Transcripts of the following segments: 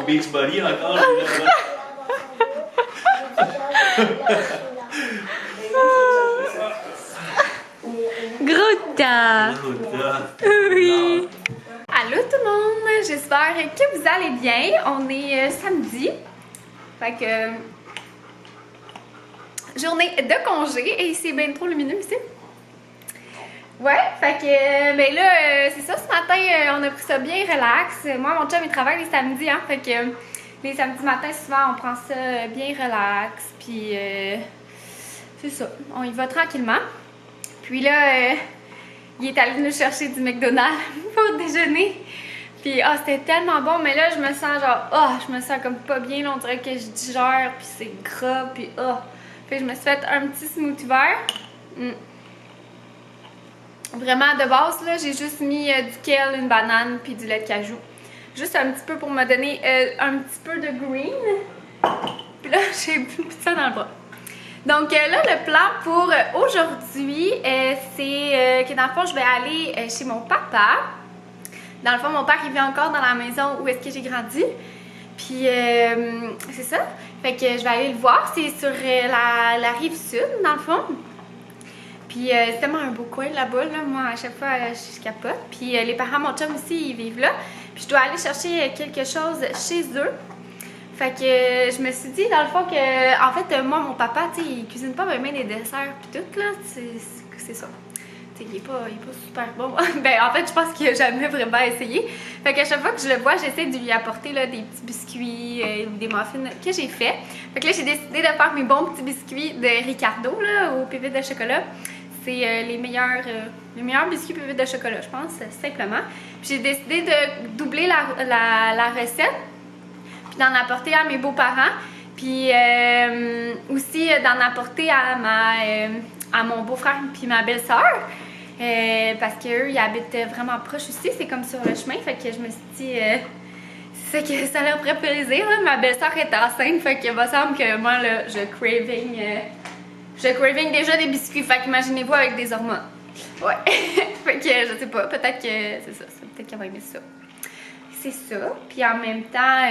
Beach Buddy encore. Gros tas! Oui! Allô tout le monde! J'espère que vous allez bien. On est samedi. Fait que... journée de congé et c'est bien trop lumineux ici. Ouais, fait que, ben là, c'est ça, ce matin, on a pris ça bien relax. Moi, mon chum, il travaille les samedis, hein, fait que les samedis matins, souvent, on prend ça bien relax, puis c'est ça, on y va tranquillement. Puis là, il est allé nous chercher du McDonald's pour déjeuner. Puis, c'était tellement bon, mais là, je me sens genre, je me sens comme pas bien, là, on dirait que je digère, puis c'est gras, puis Fait que je me suis fait un petit smoothie vert. Vraiment de base, là, j'ai juste mis du kale, une banane puis du lait de cajou. Juste un petit peu pour me donner un petit peu de green. Puis là, j'ai plus ça dans le bras. Donc là, le plan pour aujourd'hui, c'est que dans le fond, je vais aller chez mon papa. Dans le fond, mon père, il vit encore dans la maison où est-ce que j'ai grandi. Puis c'est ça. Fait que je vais aller le voir. C'est sur la rive sud, dans le fond. Puis c'est tellement un beau coin là-bas, là. Moi, à chaque fois, je capote. Puis les parents, mon chum aussi, ils vivent là. Puis je dois aller chercher quelque chose chez eux. Fait que je me suis dit, dans le fond, que en fait, moi, mon papa, tu sais, il cuisine pas vraiment des desserts puis tout, là. C'est ça. Tu sais, il est pas super bon. Ben, en fait, je pense qu'il a jamais vraiment essayé. Fait qu'à chaque fois que je le vois, j'essaie de lui apporter là, des petits biscuits ou des muffins que j'ai fait. Fait que là, j'ai décidé de faire mes bons petits biscuits de Ricardo, là, aux pépites de chocolat. C'est les meilleurs biscuits pépites de chocolat, je pense, simplement. Puis j'ai décidé de doubler la recette, puis d'en apporter à mes beaux-parents, puis aussi d'en apporter à mon beau-frère puis ma belle-sœur, parce qu'eux, ils habitent vraiment proches aussi, c'est comme sur le chemin, fait que je me suis dit... c'est que ça leur ferait plaisir, là. Ma belle-sœur est enceinte, fait qu'il me semble que moi, là, je craving déjà des biscuits, fait qu'imaginez-vous avec des hormones. Ouais. Fait que je sais pas, peut-être que c'est ça, peut-être qu'elle va aimer ça. C'est ça. Puis en même temps,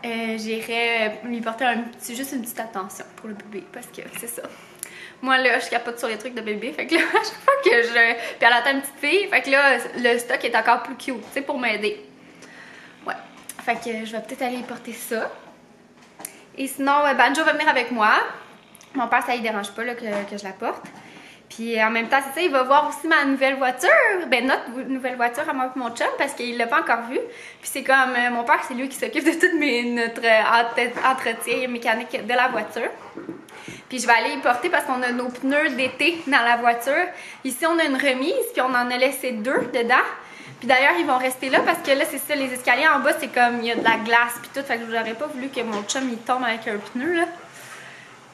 j'irais lui porter juste une petite attention pour le bébé, parce que c'est ça. Moi là, je capote sur les trucs de bébé, fait que là, à chaque fois que puis elle attend une petite fille, fait que là, le stock est encore plus cute, tu sais, pour m'aider. Ouais. Fait que je vais peut-être aller lui porter ça. Et sinon, Banjo va venir avec moi. Mon père, ça ne dérange pas là, que je la porte. Puis en même temps, c'est ça, il va voir aussi ma nouvelle voiture. Ben notre nouvelle voiture à moi et mon chum, parce qu'il l'a pas encore vue. Puis c'est comme, mon père, c'est lui qui s'occupe de tout notre entretien mécanique de la voiture. Puis je vais aller y porter parce qu'on a nos pneus d'été dans la voiture. Ici, on a une remise, puis on en a laissé 2 dedans. Puis d'ailleurs, ils vont rester là parce que là, c'est ça, les escaliers en bas, c'est comme, il y a de la glace puis tout. Fait que j'aurais pas voulu que mon chum, il tombe avec un pneu, là.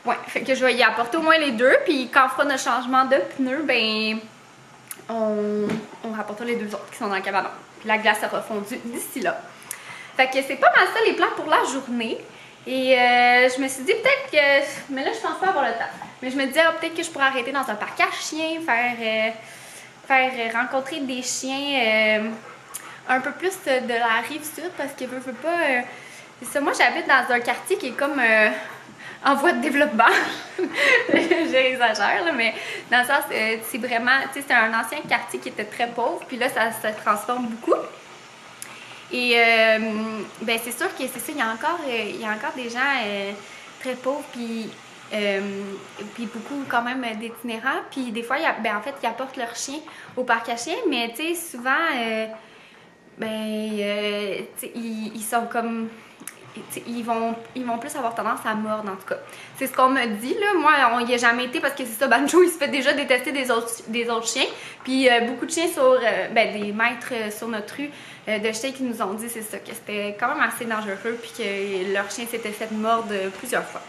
Ouais, fait que je vais y apporter au moins les 2. Puis quand on fera notre changement de pneu, ben, on rapportera les 2 autres qui sont dans le cabanon. Puis la glace sera fondue d'ici là. Fait que c'est pas mal ça les plans pour la journée. Et je me suis dit peut-être que... Mais là, je pense pas avoir le temps. Mais je me disais, peut-être que je pourrais arrêter dans un parc à chiens, faire rencontrer des chiens un peu plus de la rive sud parce que veux pas... c'est ça, moi j'habite dans un quartier qui est comme en voie de développement. J'exagère, là, mais dans le sens, c'est vraiment... Tu sais, c'était un ancien quartier qui était très pauvre, puis là, ça se transforme beaucoup. Et ben c'est sûr que c'est ça, il y a encore des gens très pauvres, puis beaucoup quand même d'itinérants. Puis des fois, en fait, ils apportent leurs chiens au parc à chiens, mais tu sais, souvent, ils sont comme... Ils vont plus avoir tendance à mordre, en tout cas. C'est ce qu'on me dit, là. Moi, on y a jamais été parce que c'est ça, Banjo, il se fait déjà détester des autres chiens. Puis beaucoup de chiens des maîtres sur notre rue de chiens qui nous ont dit, c'est ça, que c'était quand même assez dangereux puis que leur chien s'était fait mordre plusieurs fois.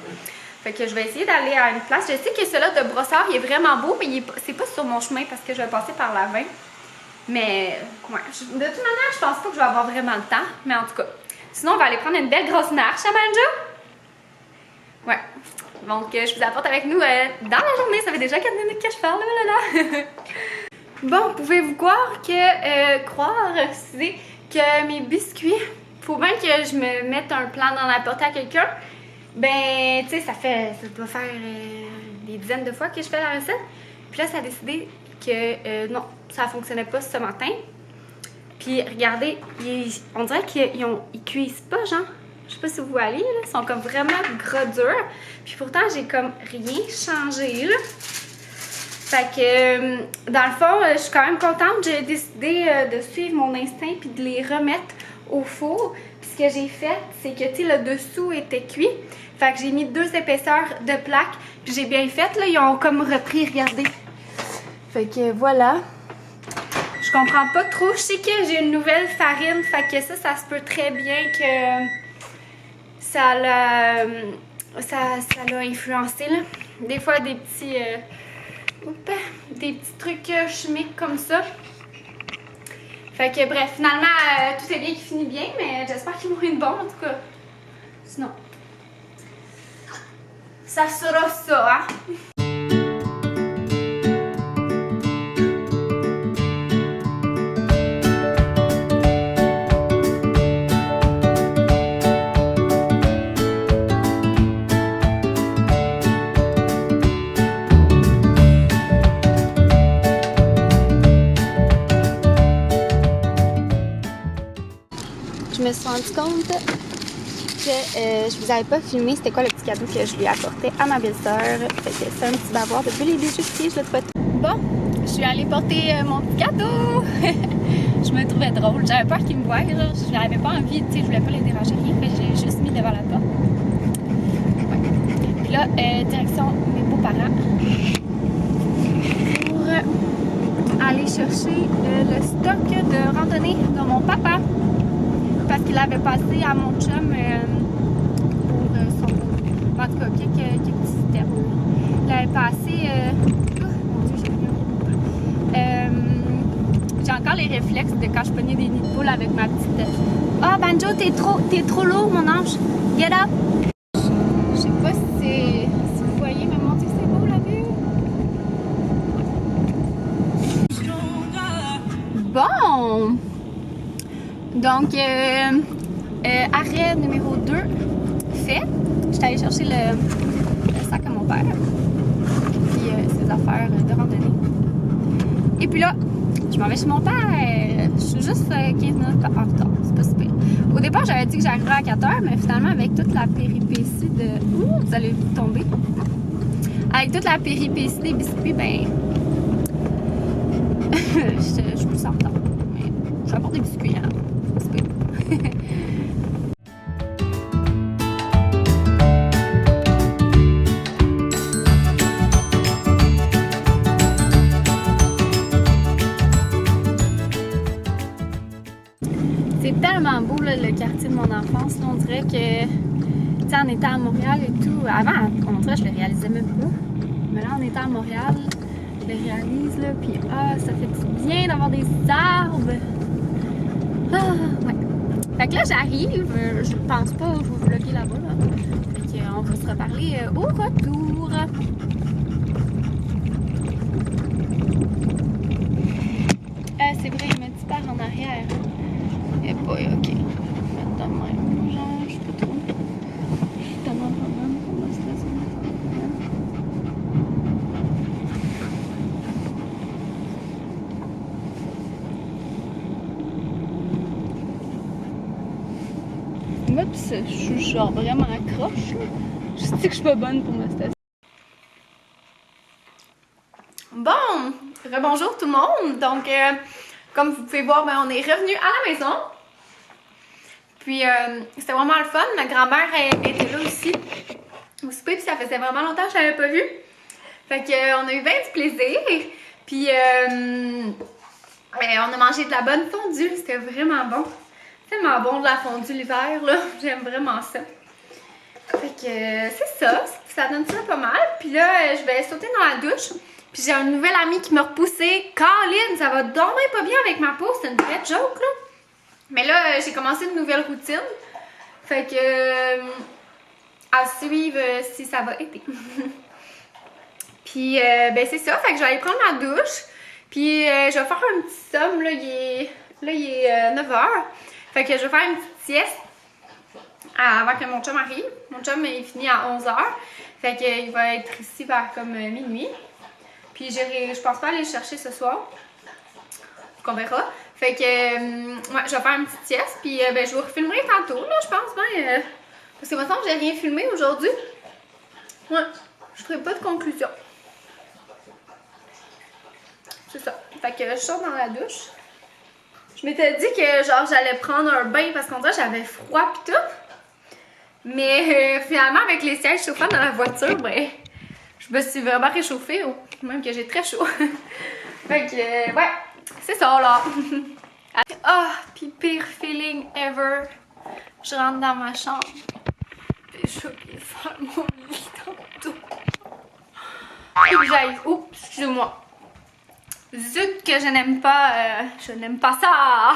Fait que je vais essayer d'aller à une place. Je sais que celui-là de Brossard, il est vraiment beau, mais c'est pas sur mon chemin parce que je vais passer par la 20. Mais, ouais, de toute manière, je pense pas que je vais avoir vraiment le temps, mais en tout cas. Sinon, on va aller prendre une belle grosse marche à Banjo. Ouais. Donc, je vous apporte avec nous dans la journée. Ça fait déjà 4 minutes que je parle. Là. Bon, pouvez-vous croire que mes biscuits faut bien que je me mette un plan d'en apporter à quelqu'un. Ben, tu sais, ça doit faire des dizaines de fois que je fais la recette. Puis là, ça a décidé que non, ça fonctionnait pas ce matin. Puis regardez, on dirait qu'ils cuisent pas, genre. Je sais pas si vous voyez, là, ils sont comme vraiment gras durs. Puis pourtant, j'ai comme rien changé, là. Fait que, dans le fond, je suis quand même contente. J'ai décidé de suivre mon instinct puis de les remettre au four. Puis ce que j'ai fait, c'est que, tu sais, le dessous était cuit. Fait que j'ai mis 2 épaisseurs de plaques. Puis j'ai bien fait, là, ils ont comme repris, regardez. Fait que voilà. Je comprends pas trop. Je sais que j'ai une nouvelle farine. Fait que ça se peut très bien que ça l'a influencé, là. Des fois, des petits trucs chimiques comme ça. Fait que bref, finalement, tout est bien qui finit bien, mais j'espère qu'ils vont être bons en tout cas. Sinon, ça sera ça, hein? Je me suis rendu compte que je vous avais pas filmé c'était quoi le petit cadeau que je lui ai apporté à ma belle-sœur. Fait que c'est un petit bavoir de Bulle et Bijoutier, je le trouvais. Bon, je suis allée porter mon petit cadeau. Je me trouvais drôle. J'avais peur qu'il me voie. Je n'avais pas envie, tu sais, je voulais pas les déranger rien. Fait que j'ai juste mis devant la porte. Ouais. Puis là, direction mes beaux-parents pour aller chercher le stock de randonnée de mon papa. Parce qu'il avait passé à mon chum pour son... En tout cas, quelques petits items. Il avait passé... Oh mon Dieu, j'ai encore les réflexes de quand je pognais des nids de poules avec ma petite... Ah, Banjo, t'es trop lourd, mon ange. Get up! Je sais pas si vous voyez, mais mon Dieu, c'est beau la vue. Bon! Donc, arrêt numéro 2 fait. J'étais allée chercher le sac à mon père. Puis ses affaires de randonnée. Et puis là, je m'en vais chez mon père. Je suis juste 15 minutes en retard. C'est pas super. Au départ, j'avais dit que j'arriverais à 4 h, mais finalement, avec toute la péripétie de... Ouh, vous allez tomber. Avec toute la péripétie des biscuits, ben... je suis plus en retard. Mais je apporte des biscuits, hein. C'est tellement beau là, le quartier de mon enfance. Là, on dirait que, tu sais, en étant à Montréal et tout, avant, on dirait que je le réalisais même pas. Mais là, en étant à Montréal, je le réalise, là, puis ça fait du bien d'avoir des arbres. Ouais. Fait que là, j'arrive, je pense pas, je vais vlogger là-bas, là. Fait qu'on va se reparler au retour. C'est vrai, il m'a dit par en arrière. Et boy, ok. Je vais mettre de même. Genre, je peux trop. Je suis tellement pas bonne pour me stresser. Oups, je suis genre vraiment accroche. Je sais que je suis pas bonne pour ma station. Bon, rebonjour tout le monde. Donc, comme vous pouvez voir, ben, on est revenu à la maison. Puis, c'était vraiment le fun. Ma grand-mère était là aussi au souper, puis ça faisait vraiment longtemps que je l'avais pas vue. Fait qu'on a eu bien du plaisir. Puis, on a mangé de la bonne fondue. C'était vraiment bon. Tellement bon de la fondue l'hiver, là. J'aime vraiment ça. Fait que c'est ça. Ça donne ça pas mal. Puis là, je vais sauter dans la douche. Puis j'ai un nouvel ami qui m'a repoussé. Caroline, ça va dormir pas bien avec ma peau. C'est une vraie joke, là. Mais là, j'ai commencé une nouvelle routine. Fait que à suivre si ça va aider. Puis ben c'est ça. Fait que je vais aller prendre ma douche. Puis je vais faire un petit somme. Là, il est 9 h. Fait que je vais faire une petite sieste avant que mon chum arrive. Mon chum, il finit à 11h. Fait qu'il va être ici vers comme minuit. Puis je pense pas aller le chercher ce soir. Donc on verra. Fait que ouais, je vais faire une petite sieste. Puis ben, je vous refilmerai tantôt, là, je pense. Ben, parce que maintenant, j'ai rien filmé aujourd'hui. Ouais, je ferai pas de conclusion. C'est ça. Fait que je sors dans la douche. Je m'étais dit que genre j'allais prendre un bain parce qu'on dirait que j'avais froid pis tout. Mais finalement, avec les sièges chauffants dans la voiture, ben, je me suis vraiment réchauffée, même que j'ai très chaud. Fait que, ouais, c'est ça là. Ah, puis pire feeling ever. Je rentre dans ma chambre. Puis je vais faire mon lit tantôt. Puis j'aille. Oups, excusez-moi. Zut que je n'aime pas ça.